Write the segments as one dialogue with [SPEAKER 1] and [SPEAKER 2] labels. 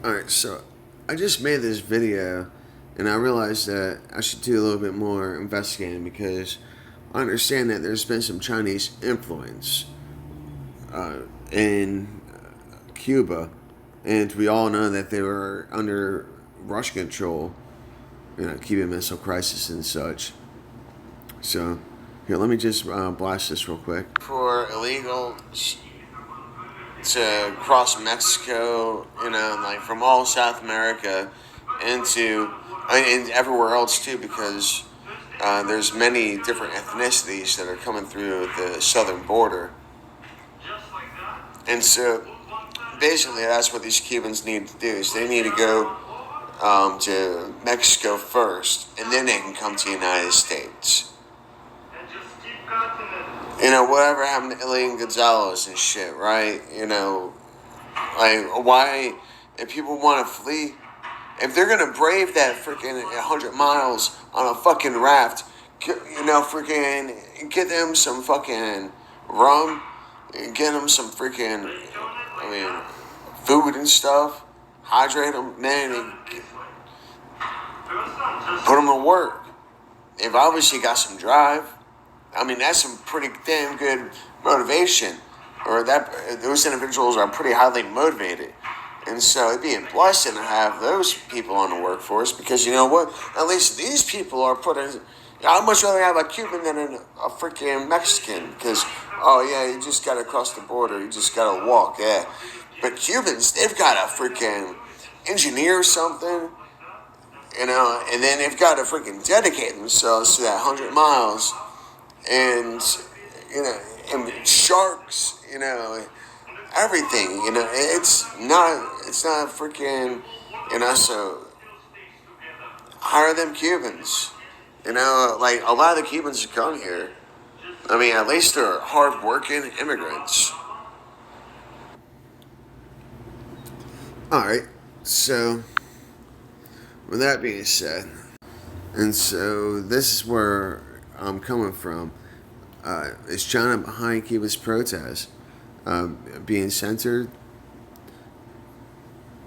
[SPEAKER 1] Alright, so I just made this video and I realized that I should do a little bit more investigating because I understand that there's been some Chinese influence in Cuba, and we all know that they were under Russian control, Cuban Missile Crisis and such. So, here, let me just blast this real quick. For illegal to cross Mexico, like from all South America into and everywhere else too, because there's many different ethnicities that are coming through the southern border, and so basically that's what these Cubans need to do is they need to go to Mexico first, and then they can come to the United States. Whatever happened to Elian Gonzalez and shit, right? Like, why, if people want to flee, if they're going to brave that freaking 100 miles on a fucking raft, freaking get them some fucking rum, get them some freaking, food and stuff, hydrate them, man, and put them to work. They've obviously got some drive. That's some pretty damn good motivation. Or that those individuals are pretty highly motivated. And so it'd be a blessing to have those people on the workforce because you know what? At least these people are putting. I'd much rather have a Cuban than a freaking Mexican because, oh yeah, you just gotta cross the border. You just gotta walk, yeah. But Cubans, they've got to freaking engineer something, and then they've got to freaking dedicate themselves to that 100 miles and and sharks, everything, it's not freaking, so hire them Cubans, like a lot of the Cubans who come here, at least they're hard-working immigrants. Alright, so with that being said, and so this is where I'm coming from. Is China behind Cuba's protests being censored?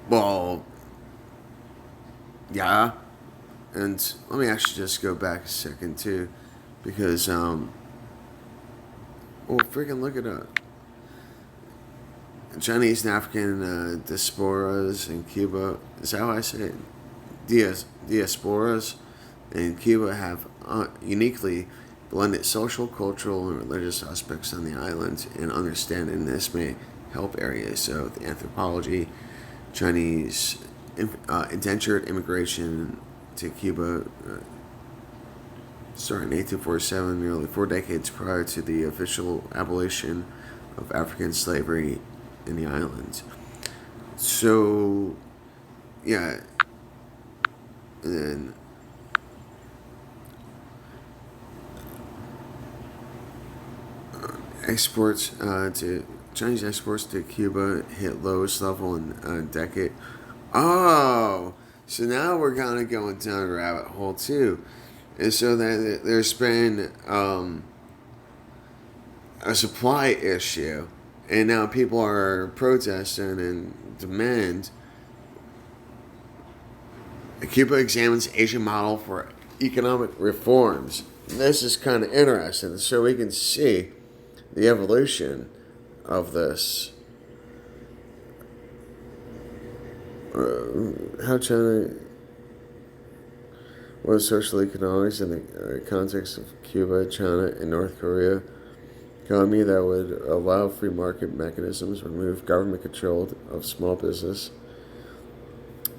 [SPEAKER 1] Well, yeah. And let me actually just go back a second too, because freaking look it up. Chinese and African diasporas in Cuba. Is that how I say it? Diasporas in Cuba have uniquely blended social, cultural, and religious aspects on the island, and understanding this may help areas of the anthropology, Chinese indentured immigration to Cuba starting in 1847, nearly 4 decades prior to the official abolition of African slavery in the islands. So, yeah, and then exports to Chinese exports to Cuba hit lowest level in a decade. Oh, so now we're kind of going down a rabbit hole too, and so that there's been a supply issue, and now people are protesting and demand. Cuba examines Asian model for economic reforms. This is kind of interesting, so we can see the evolution of this. How China was social economics in the context of Cuba, China, and North Korea. Economy that would allow free market mechanisms, remove government control of small business.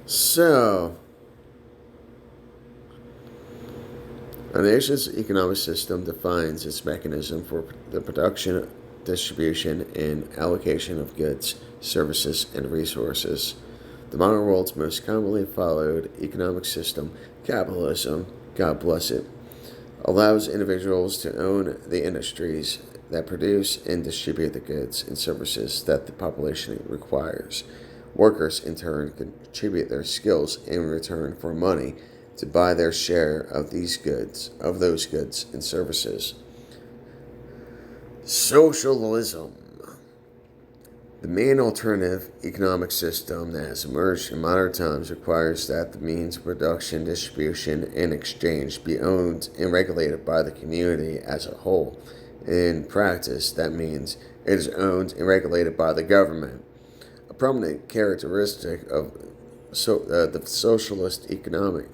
[SPEAKER 1] So, a nation's economic system defines its mechanism for the production, distribution, and allocation of goods, services, and resources. The modern world's most commonly followed economic system, capitalism, God bless it, allows individuals to own the industries that produce and distribute the goods and services that the population requires. Workers, in turn, contribute their skills in return for money to buy their share of those goods and services. Socialism. The main alternative economic system that has emerged in modern times requires that the means of production, distribution, and exchange be owned and regulated by the community as a whole. In practice, that means it is owned and regulated by the government. A prominent characteristic of the socialist economy,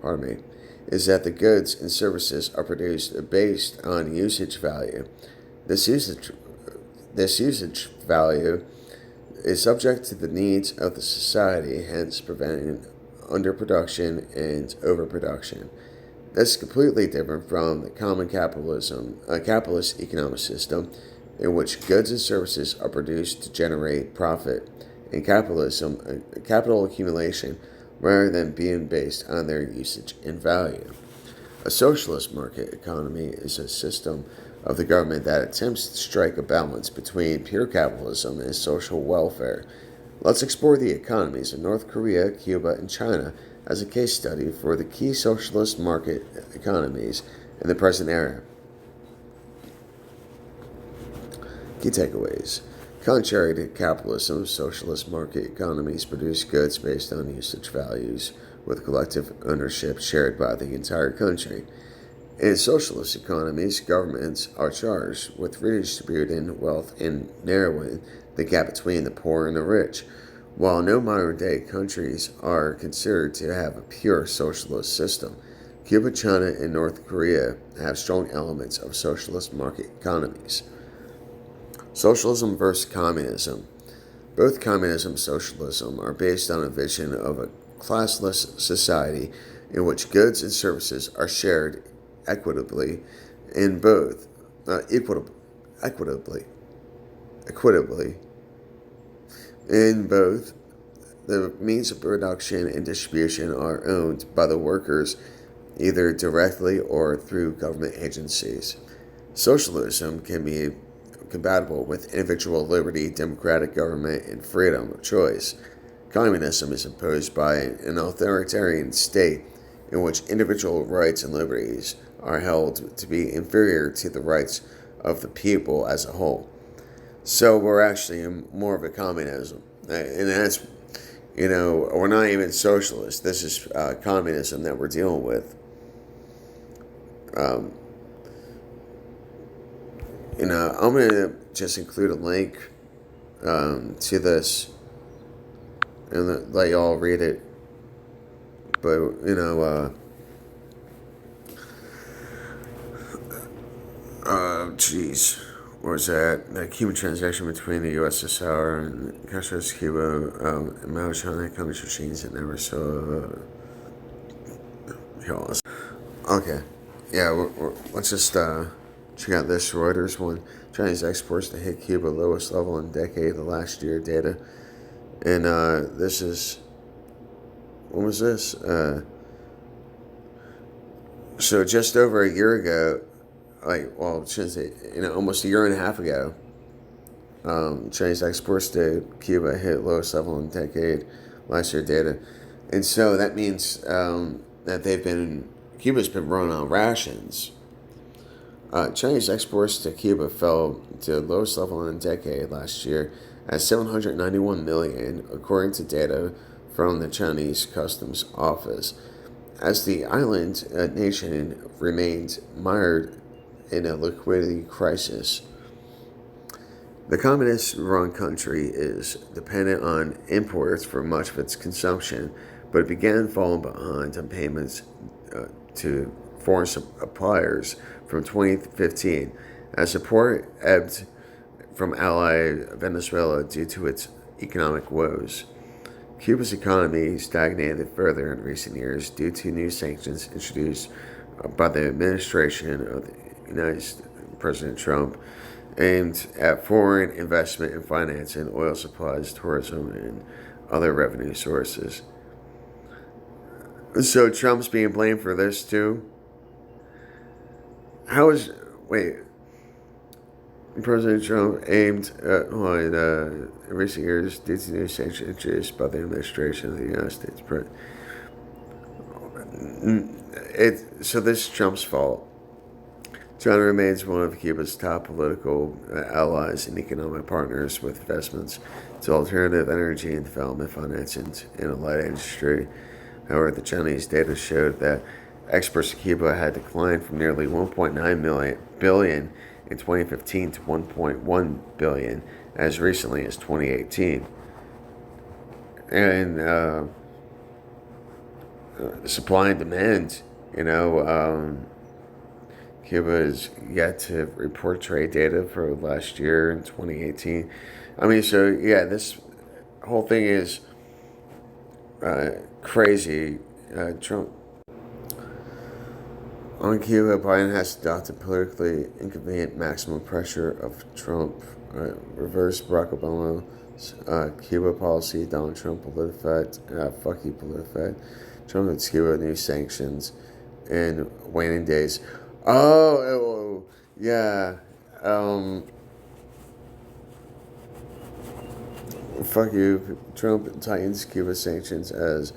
[SPEAKER 1] pardon me, is that the goods and services are produced based on usage value. This usage this usage value is subject to the needs of the society, hence preventing underproduction and overproduction. This is completely different from the common capitalist economic system, in which goods and services are produced to generate profit. In capitalism, capital accumulation rather than being based on their usage and value. A socialist market economy is a system of the government that attempts to strike a balance between pure capitalism and social welfare. Let's explore the economies of North Korea, Cuba, and China as a case study for the key socialist market economies in the present era. Key takeaways. Contrary to capitalism, socialist market economies produce goods based on usage values, with collective ownership shared by the entire country. In socialist economies, governments are charged with redistributing wealth and narrowing the gap between the poor and the rich. While no modern day countries are considered to have a pure socialist system, Cuba, China, and North Korea have strong elements of socialist market economies. Socialism versus communism. Both communism and socialism are based on a vision of a classless society in which goods and services are shared equitably in both equitably in both. The means of production and distribution are owned by the workers either directly or through government agencies. Socialism can be compatible with individual liberty, democratic government, and freedom of choice. Communism is imposed by an authoritarian state in which individual rights and liberties are held to be inferior to the rights of the people as a whole. So we're actually in more of a communism. And that's, we're not even socialist. This is communism that we're dealing with. I'm going to just include a link to this and let y'all read it. But, where's that? The Cuban transaction between the USSR and Castro's Cuba and Maoist communist machines that never saw. Okay. Yeah, let's just check out this Reuters one. Chinese exports to hit Cuba lowest level in decade, the last year data. And this is, when was this? So just over a year ago, shouldn't say, almost a year and a half ago, Chinese exports to Cuba hit lowest level in decade, last year data. And so that means that Cuba's been running on rations. Chinese exports to Cuba fell to the lowest level in a decade last year at 791 million, according to data from the Chinese Customs Office, as the island nation remained mired in a liquidity crisis. The communist-run country is dependent on imports for much of its consumption, but it began falling behind on payments to foreign suppliers from 2015, as support ebbed from ally Venezuela due to its economic woes. Cuba's economy stagnated further in recent years due to new sanctions introduced by the administration of the United States President Trump, aimed at foreign investment and finance in oil supplies, tourism, and other revenue sources. So Trump's being blamed for this too. President Trump aimed at in recent years due to new sanctions introduced by the administration of the United States President. So this is Trump's fault.
[SPEAKER 2] China remains one of Cuba's top political allies and economic partners with investments to alternative energy and development financing in the light industry. However, the Chinese data showed that exports to Cuba had declined from nearly 1.9 billion in 2015 to 1.1 billion as recently as 2018. And supply and demand, Cuba is yet to report trade data for last year in 2018. I mean, so yeah, this whole thing is crazy. Trump on Cuba, Biden has adopted politically inconvenient maximum pressure of Trump. Reverse Barack Obama's Cuba policy. Donald Trump PolitiFact. Fuck you, PolitiFact. Trump hits Cuba new sanctions in waning days. Oh, yeah. Fuck you. Trump tightens Cuba sanctions as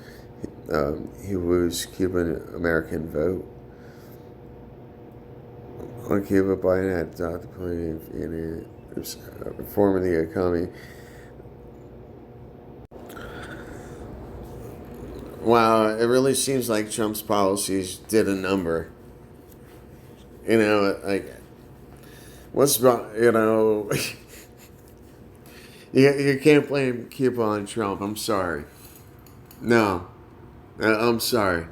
[SPEAKER 2] he woos Cuban American vote. On Cuba, Biden had adopted reforming the economy. Wow, it really seems like Trump's policies did a number. Like, what's wrong, you can't blame Cuba on Trump. I'm sorry. No, I'm sorry.